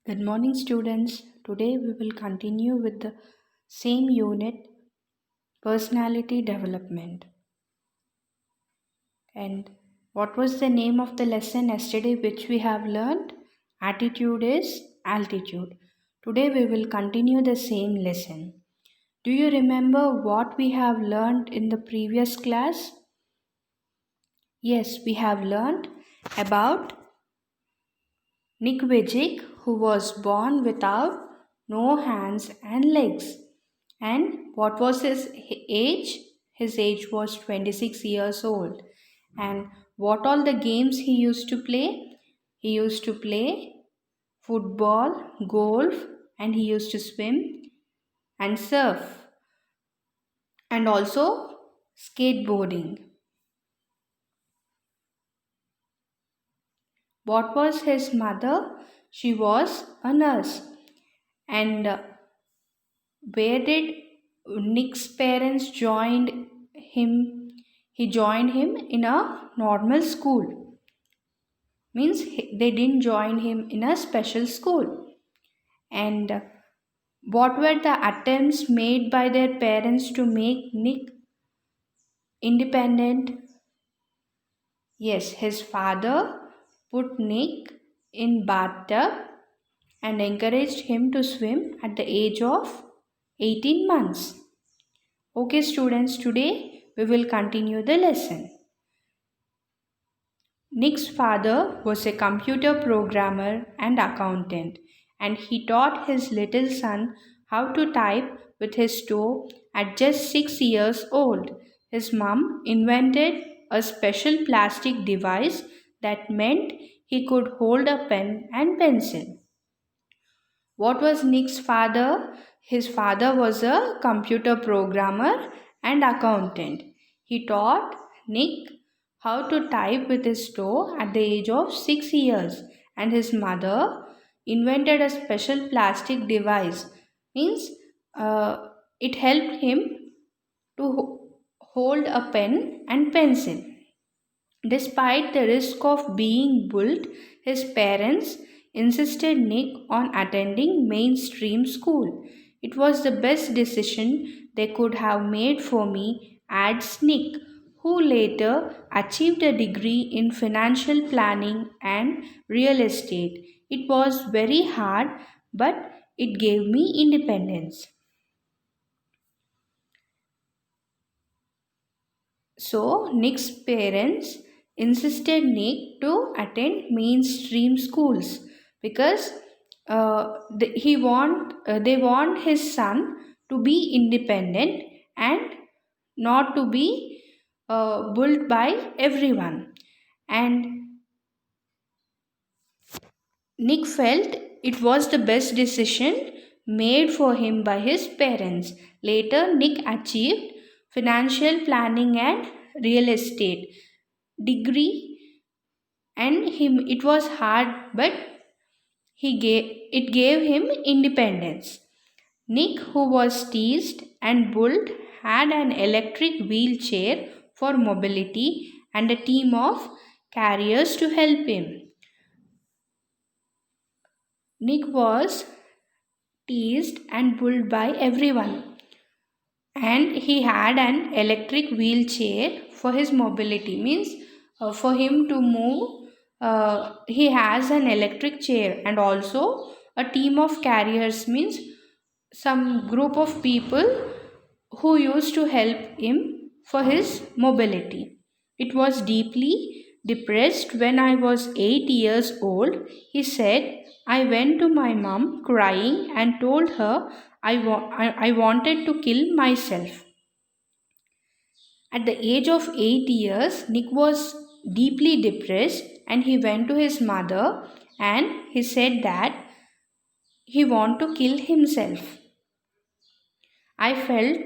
Good morning, students. Today we will continue with the same unit, personality development. And what was the name of the lesson yesterday which we have learned? Attitude is altitude. Today we will continue the same lesson. Do you remember what we have learned in the previous class? Yes, we have learned about Nick Vegic, who was born without no hands and legs. And what was his age? His age was 26 years old. And what all the games he used to play? He used to play football, golf, and he used to swim and surf and also skateboarding. What was his mother? She was a nurse. And where did Nick's parents joined him? He joined him in a normal school. Means they didn't join him in a special school. And what were the attempts made by their parents to make Nick independent? Yes, his father put Nick in bathtub and encouraged him to swim at the age of 18 months. Okay, students, today we will continue the lesson. Nick's father was a computer programmer and accountant, and he taught his little son how to type with his toe at just 6 years old. His mom invented a special plastic device that meant he could hold a pen and pencil. What was Nick's father? His father was a computer programmer and accountant. He taught Nick how to type with his toe at the age of 6 years, and his mother invented a special plastic device. Means it helped him to hold a pen and pencil. Despite the risk of being bullied, his parents insisted Nick on attending mainstream school. It was the best decision they could have made for me, adds Nick, who later achieved a degree in financial planning and real estate. It was very hard, but it gave me independence. So, Nick's parents insisted Nick to attend mainstream schools because they want his son to be independent and not to be bullied by everyone. And Nick felt it was the best decision made for him by his parents. Later, Nick achieved financial planning and real estate degree, and him it was hard, but it gave him independence. Nick, who was teased and bullied, had an electric wheelchair for mobility and a team of carriers to help him. Nick was teased and bullied by everyone, and he had an electric wheelchair for his mobility. Means for him to move, he has an electric chair, and also a team of carriers, means some group of people who used to help him for his mobility. It was deeply depressed when I was 8 years old. He said, I went to my mom crying and told her I wanted to kill myself. At the age of 8 years, Nick was deeply depressed and he went to his mother and he said that he wanted to kill himself. I felt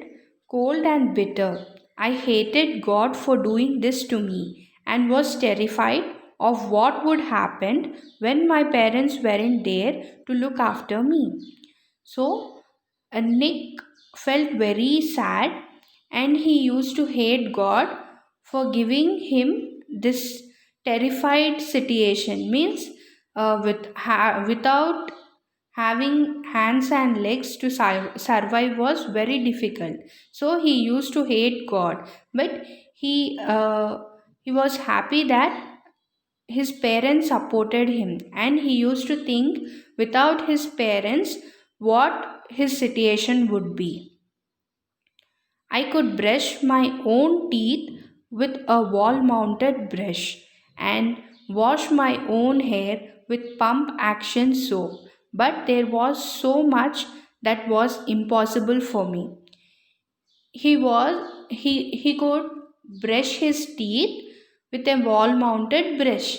cold and bitter. I hated God for doing this to me and was terrified of what would happen when my parents weren't there to look after me. So, Nick felt very sad and he used to hate God for giving him this terrified situation. Means without Having hands and legs to survive was very difficult. So he used to hate God, but he was happy that his parents supported him, and he used to think without his parents what his situation would be. I could brush my own teeth with a wall mounted brush and wash my own hair with pump action soap, but there was so much that was impossible for me. He could brush his teeth with a wall mounted brush,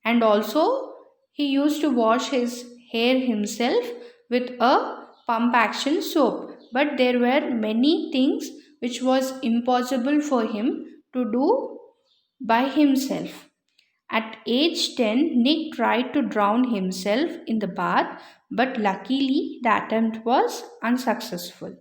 and also he used to wash his hair himself with a pump action soap, but there were many things which was impossible for him to do by himself. At age 10, Nick tried to drown himself in the bath, but luckily the attempt was unsuccessful.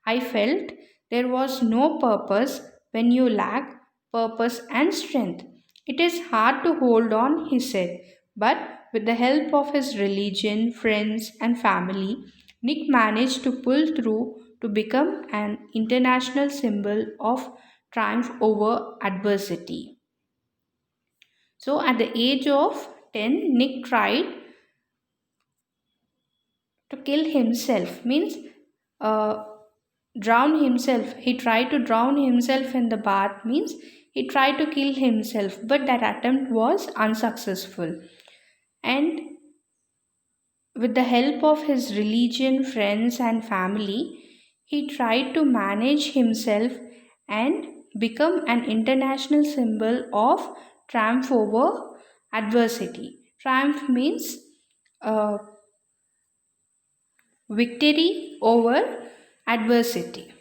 I felt there was no purpose when you lack purpose and strength. It is hard to hold on, he said, but with the help of his religion, friends, and family, Nick managed to pull through to become an international symbol of triumph over adversity. So, at the age of 10, Nick tried to kill himself, means uh, drown himself. He tried to drown himself in the bath, means he tried to kill himself, but that attempt was unsuccessful. And with the help of his religion, friends, and family, he tried to manage himself and become an international symbol of triumph over adversity. Triumph means uh, victory over adversity.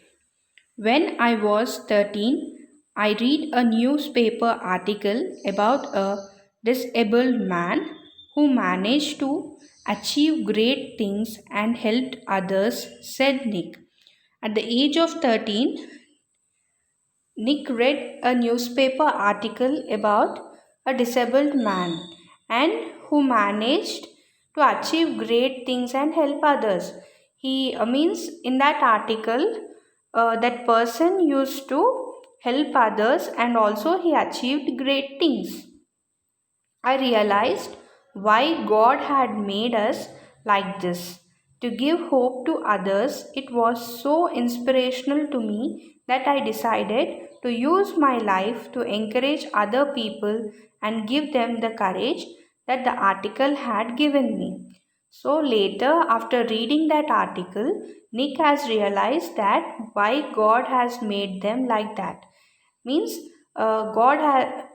When I was 13, I read a newspaper article about a disabled man who managed to achieve great things and helped others, said Nick. At the age of 13, Nick read a newspaper article about a disabled man and who managed to achieve great things and help others. He means in that article, that person used to help others and also he achieved great things. I realized why God had made us like this. To give hope to others, it was so inspirational to me that I decided to use my life to encourage other people and give them the courage that the article had given me. So later, after reading that article, Nick has realized that why God has made them like that. Means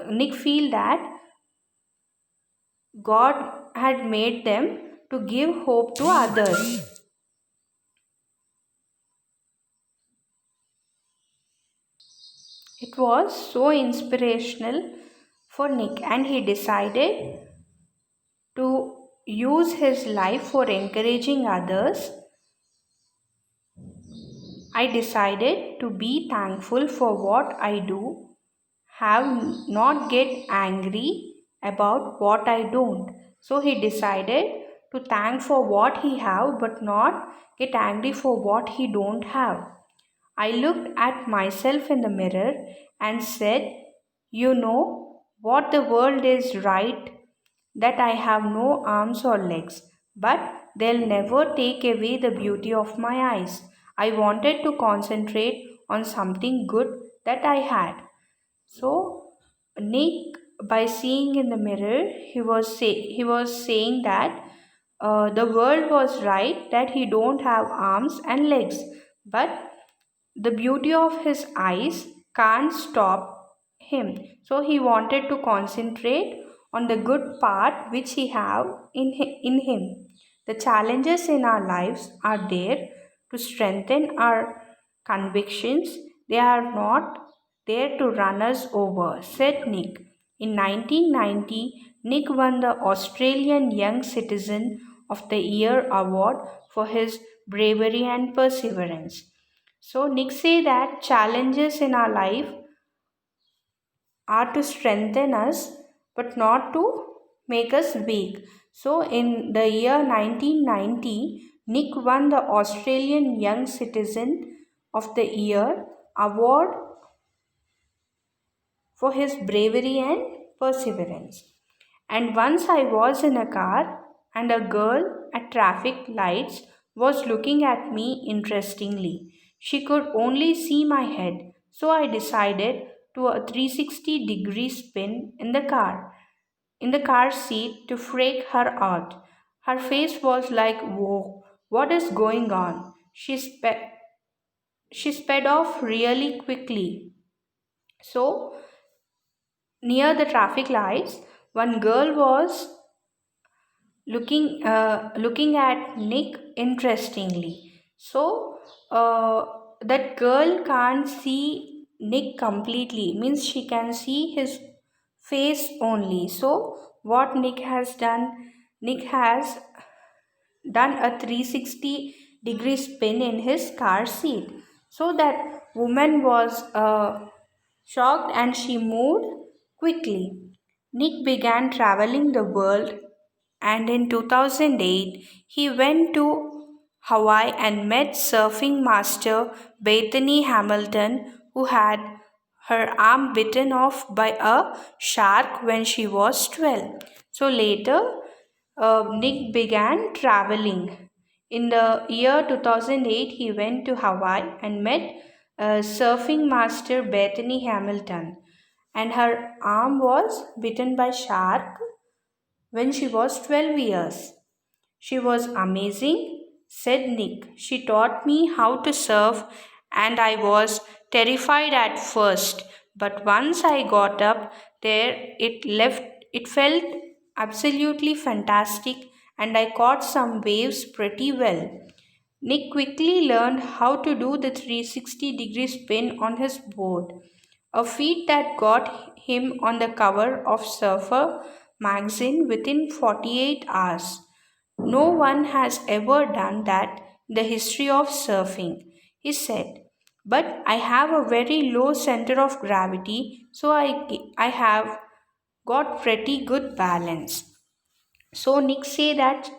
Nick feel that God had made them to give hope to others. It was so inspirational for Nick, and he decided to use his life for encouraging others. I decided to be thankful for what I do, have not get angry about what I don't. So he decided to thank for what he have but not get angry for what he don't have. I looked at myself in the mirror and said, you know what, the world is right that I have no arms or legs, but they'll never take away the beauty of my eyes. I wanted to concentrate on something good that I had. So Nick, by seeing in the mirror, he was saying that the world was right that he don't have arms and legs, but the beauty of his eyes can't stop him. So he wanted to concentrate on the good part which he have in him. The challenges in our lives are there to strengthen our convictions. They are not there to run us over, said Nick. In 1990, Nick won the Australian Young Citizen of the Year award for his bravery and perseverance. So Nick say that challenges in our life are to strengthen us but not to make us weak. So, in the year 1990, Nick won the Australian Young Citizen of the Year award for his bravery and perseverance. And once I was in a car, and a girl at traffic lights was looking at me interestingly. She could only see my head, so I decided to a 360-degree spin in the car seat to freak her out. Her face was like, "Whoa, what is going on?" She sped off really quickly. So, near the traffic lights, one girl was looking at Nick interestingly. So, that girl can't see Nick completely, means she can see his face only. So, what Nick has done a 360-degree spin in his car seat. So that woman was shocked and she moved quickly. Nick began traveling the world, and in 2008 he went to Hawaii and met surfing master Bethany Hamilton, who had her arm bitten off by a shark when she was 12. So later, Nick began traveling. In the year 2008, he went to Hawaii and met surfing master Bethany Hamilton, and her arm was bitten by shark when she was 12 years. She was amazing, said Nick. She taught me how to surf, and I was terrified at first. But once I got up there, it felt absolutely fantastic, and I caught some waves pretty well. Nick quickly learned how to do the 360-degree spin on his board, a feat that got him on the cover of Surfer magazine within 48 hours. No one has ever done that in the history of surfing, he said. But I have a very low center of gravity, so I have got pretty good balance. So Nick say that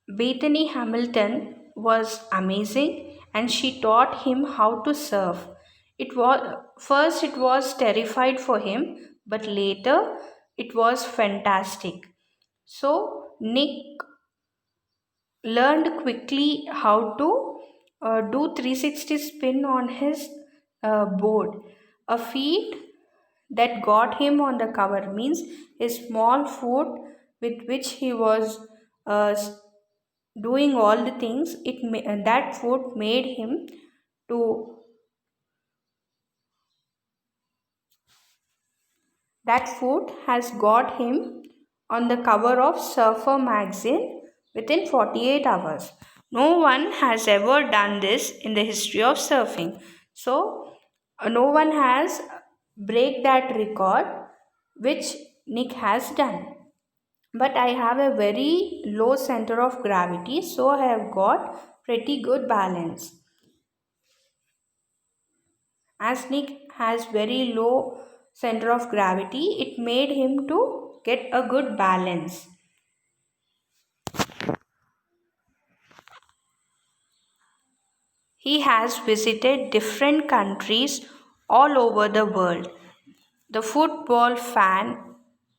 Bethany Hamilton was amazing and she taught him how to surf. It was terrified for him, but later it was fantastic. So Nick learned quickly how to do 360 spin on his board, a feat that got him on the cover, means his small foot with which he was doing all the things, that foot made him to that foot has got him on the cover of Surfer magazine within 48 hours. No one has ever done this in the history of surfing. So, no one has break that record which Nick has done. But I have a very low center of gravity, so I have got pretty good balance. As Nick has very low center of gravity, it made him to get a good balance. He has visited different countries all over the world. The football fan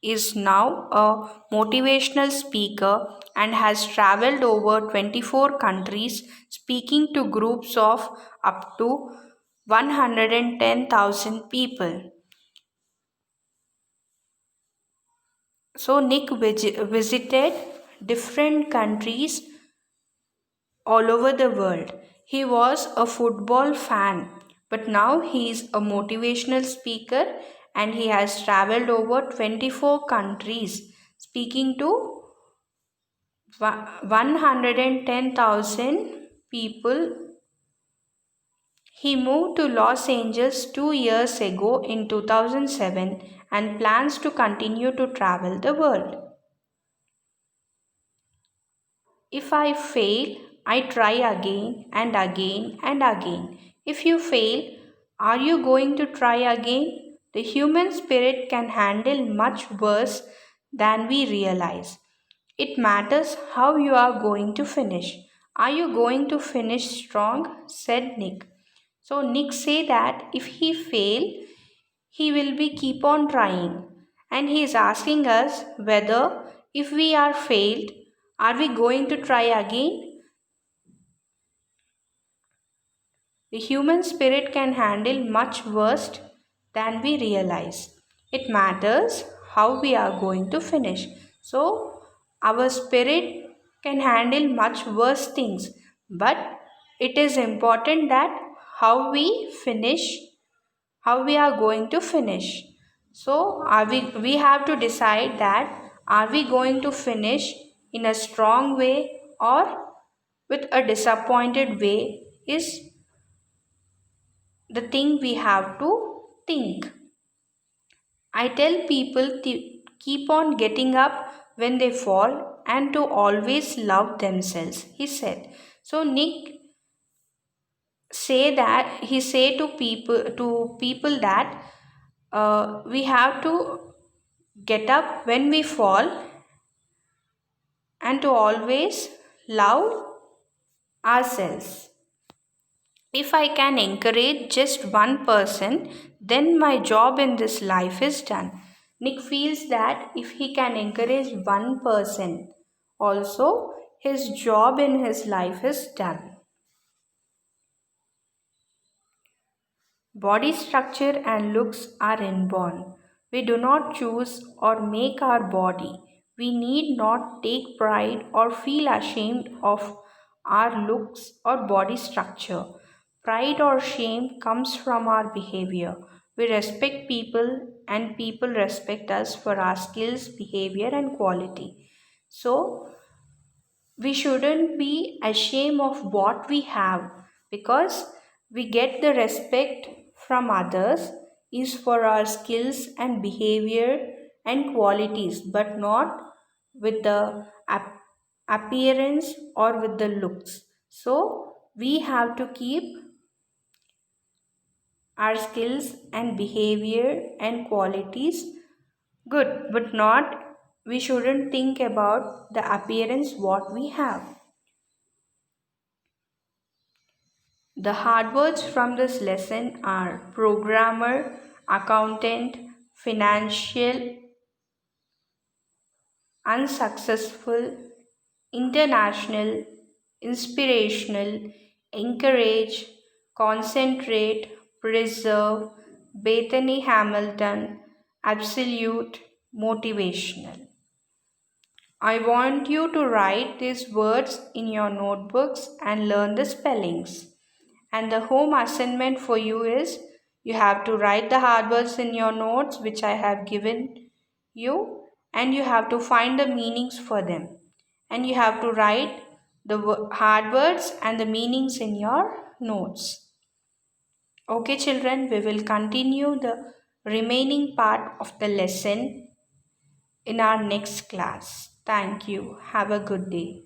is now a motivational speaker and has traveled over 24 countries speaking to groups of up to 110,000 people. So Nick visited different countries all over the world. He was a football fan, but now he is a motivational speaker and he has traveled over 24 countries speaking to 110,000 people. He moved to Los Angeles 2 years ago in 2007 and plans to continue to travel the world. If I fail, I try again and again and again. If you fail, are you going to try again? The human spirit can handle much worse than we realize. It matters how you are going to finish. Are you going to finish strong? Said Nick. So Nick say that if he fail, he will be keep on trying. And he is asking us whether if we are failed, are we going to try again? The human spirit can handle much worse than we realize. It matters how we are going to finish. So, our spirit can handle much worse things, but it is important that how we finish, how we are going to finish. So, we have to decide that are we going to finish in a strong way or with a disappointed way is the thing we have to think. I tell people to keep on getting up when they fall and to always love themselves, he said. So Nick say to people that we have to get up when we fall and to always love ourselves. If I can encourage just one person, then my job in this life is done. Nick feels that if he can encourage one person, also his job in his life is done. Body structure and looks are inborn. We do not choose or make our body. We need not take pride or feel ashamed of our looks or body structure. Pride or shame comes from our behavior. We respect people and people respect us for our skills, behavior, and quality. So, we shouldn't be ashamed of what we have because we get the respect from others is for our skills and behavior and qualities but not with the appearance or with the looks. So we have to keep our skills and behavior and qualities good but not we shouldn't think about the appearance what we have. The hard words from this lesson are programmer, accountant, financial, unsuccessful, international, inspirational, encourage, concentrate, preserve, Bethany Hamilton, absolute, motivational. I want you to write these words in your notebooks and learn the spellings. And the home assignment for you is you have to write the hard words in your notes, which I have given you, and you have to find the meanings for them. And you have to write the hard words and the meanings in your notes. Okay, children, we will continue the remaining part of the lesson in our next class. Thank you. Have a good day.